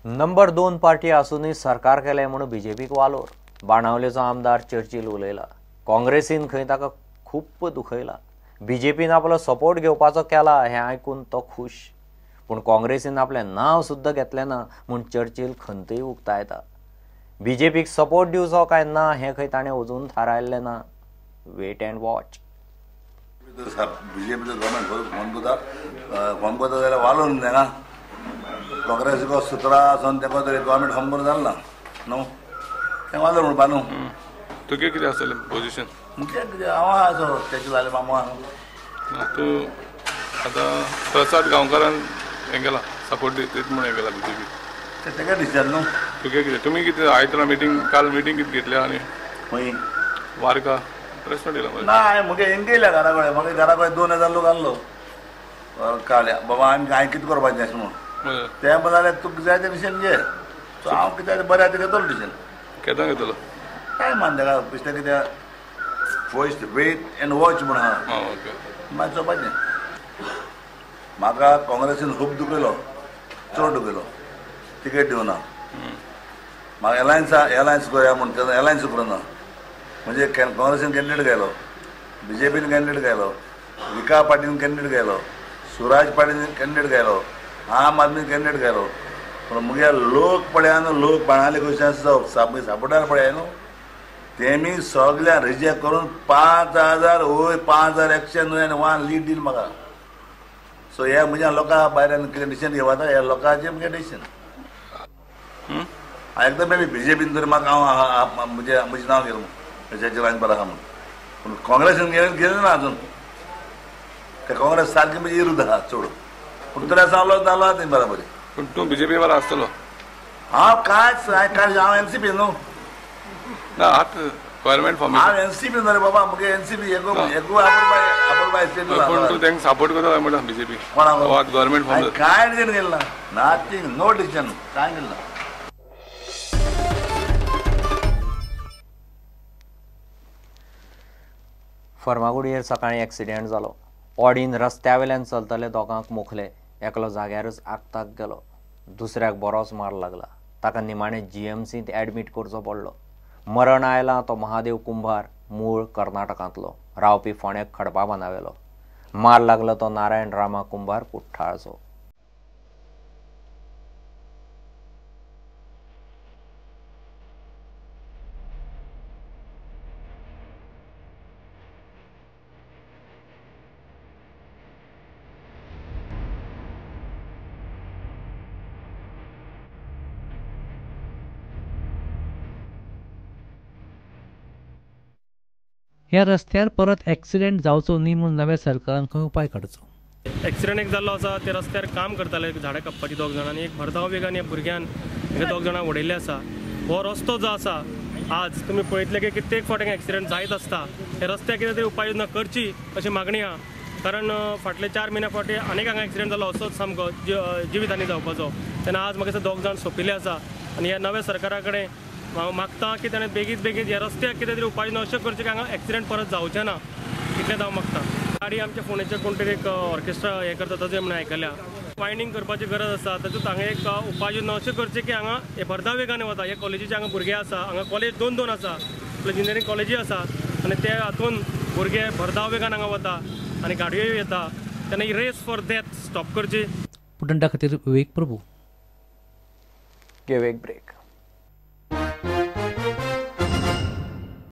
Number 2 party असूनही सरकार केले म्हणून बीजेपीक वालोर. बाणावलेचो आमदार चर्चिल उलयला. काँग्रेसीन खंय ताका खूब दुखयला. बीजेपीन आपलो सपोर्ट घेवपाचो केला हें आयकून तो खुश. पूण काँग्रेसीन आपलें नांव सुद्दां घेतलें ना म्हूण चर्चिल खंतय उक्तायता. बीजेपीक सपोर्ट दिवचो काय ना हें खंय ताणें अजून थारायल्लें ना. Wait and watch. BJP government form करता जाल्यार वालोर ना. काँग्रेसीको 17 आसून तेका तरी गवर्नमेंट फॉर्म करून जालें ना न्हू. तें वालोर म्हणपा न्हू. तुगे कितें आसतलें पोजिशन? मुख्य कितें हांव आसा तेचे जालें मामू. तूं आतां प्रसाद गांवकारान हें केला सपोर्ट दित म्हणून हें केला बीजेपी. तेका डिसिजन न्हू. तुगे कितें तुमी कितें आयतना मिटींग काल मिटींग कितें घेतल्या आनी खंय वारका प्रेस नोट येयला ना. हांवें मुगे हेंगे येयल्या घरा कडेन. म्हाका घरा कडेन 2000 लोक आहलो. काल्या बाबा हांवें कितें करपाचें अशें म्हणून. तें म्हणलें जाल्यार तुका जाय तें डिसिजन घे. सो हांव कितें बरें आसा तें घेतलो डिसिजन. केन्ना घेतलो? काय मान तेका बेश्टें कितें फर्स्ट वेट एंड वॉच म्हणून आहा. मागीर चोवपाचें. म्हाका काँग्रेसीन खूब दुखयलो. चड दुखयलो. तिकेट दिवना. म्हाका एलायन्स करया म्हूण तेन्ना एलायन्स करना. म्हणजे काँग्रेसीन कॅन्डिडेट गेलो, बीजेपीन कॅन्डिडेट गेलो, विका पाटील कॅन्डिडेट गेलो, सुराज पाटील कॅन्डिडेट गेलो, आम आदमी कॅन्डिडेट गेलो. पूण मुगे लोक पळया न्हू. लोक बाणाले कशें आसा सापोर्टार पळया न्हू. तेमी सगळ्या रिजेक्ट करून 5000 वयर 5101 लीड दिली म्हाका. सो हे म्हज्या लोकां भायर कितें डिसिजन घेवता ह्या लोकांचें मुगे डिसिजन. एकदम मे बीजेपीन तरी म्हाका हांव म्हजें नांव गेलो हेच्या लायन बरो आहा म्हणून. पूण काँग्रेसीन गेलें ना अजून. ते काँग्रेस सारकी म्हणजे विरुद्ध आहा चड. पूण तरी जालो तें बराबरी. पूण तूं बीजेपी वाला आसतलो? हांव कांयच हांव एनसीपी न्हू. ना आतां गव्हर्मेंट फॉर्म हांव एनसीपी न्हू रे बाबा. मुगे एनसीपी एकू आपूण स्टेट. पूण तूं तेंका सपोर्ट करता म्हणटा बीजेपी कोणाक गव्हर्मेंट फॉर्म कांय डिसिजन गेलें ना. नाथींग. No decision. कांय गेलें ना. फर्मागुडयेर सकाळीं एक्सिडेंट जालो. ऑडीन रस्त्या वयल्यान चलतले दोगांक मुखले. एकलो जाग्यारच आगताक गेलो. दुसऱ्याक बरोच मार लागला. ताका निमाणें जीएमसींत एडमीट करचो पडलो. मरण आयला तो महादेव कुंभार, मूळ कर्नाटकांतलो, रावपी फोंड्या खडपा बांदावेलो. मार लागलो तो नारायण रामा कुंभार कुठ्ठाळचो. ह्या रस्त्यार परत एक्सिडेंट जावचो न्ही म्हूण नव्या सरकारान खंय उपाय काडचो. एक्सिडेंट एक जाल्लो आसा. ते रस्त्यार काम करताले झाडां कापपाची 2 जाणां आनी एक भरधाव वेगान भुरग्यान 2 जाणां उडयल्ले आसा. हो रस्तो जो आसा आज तुमी पळयतले की कित्येक फावटी एक्सिडेंट जायत आसता. हे रस्त्याक कितें तरी उपाय योजना करची अशी मागणी आहा. कारण फाटले 4 म्हयन्या फावटी आनीक हांगा एक्सिडेंट जालो असोच सामको जिवीतहानी जावपाचो. तेन्ना आज म्हाका 2 जाण सोंपिल्ले आसा. आनी ह्या नव्या सरकारा कडेन हांव मागता की ताणें बेगीत ह्या रस्त्याक कितें तरी उपाय योजना अशें करचें की हांगा एक्सिडेंट परत जावचे ना. इतलेंच हांव मागता. गाडी आमच्या फोंडेचे कोण तरी एक ऑर्केस्ट्रा हें करता ताचें म्हणून आयकल्या. वायंडींग करपाची गरज आसा. तातूंत हांगा एक उपाय योजना अशें करचें की हांगा हे भरधाव वेगान वता. हे कॉलेजीचे हांगा भुरगे आसा. हांगा कॉलेज 2 आसा. इंजिनियरींग कॉलेजी आसा आनी ते हातून भुरगे भरधाव वेगान हांगा वता आनी गाडयोय येता. तेन्ना ही रेस फॉर डेथ स्टॉप करची. पुटंडा खातीर विवेक प्रभू. गिव एक ब्रेक.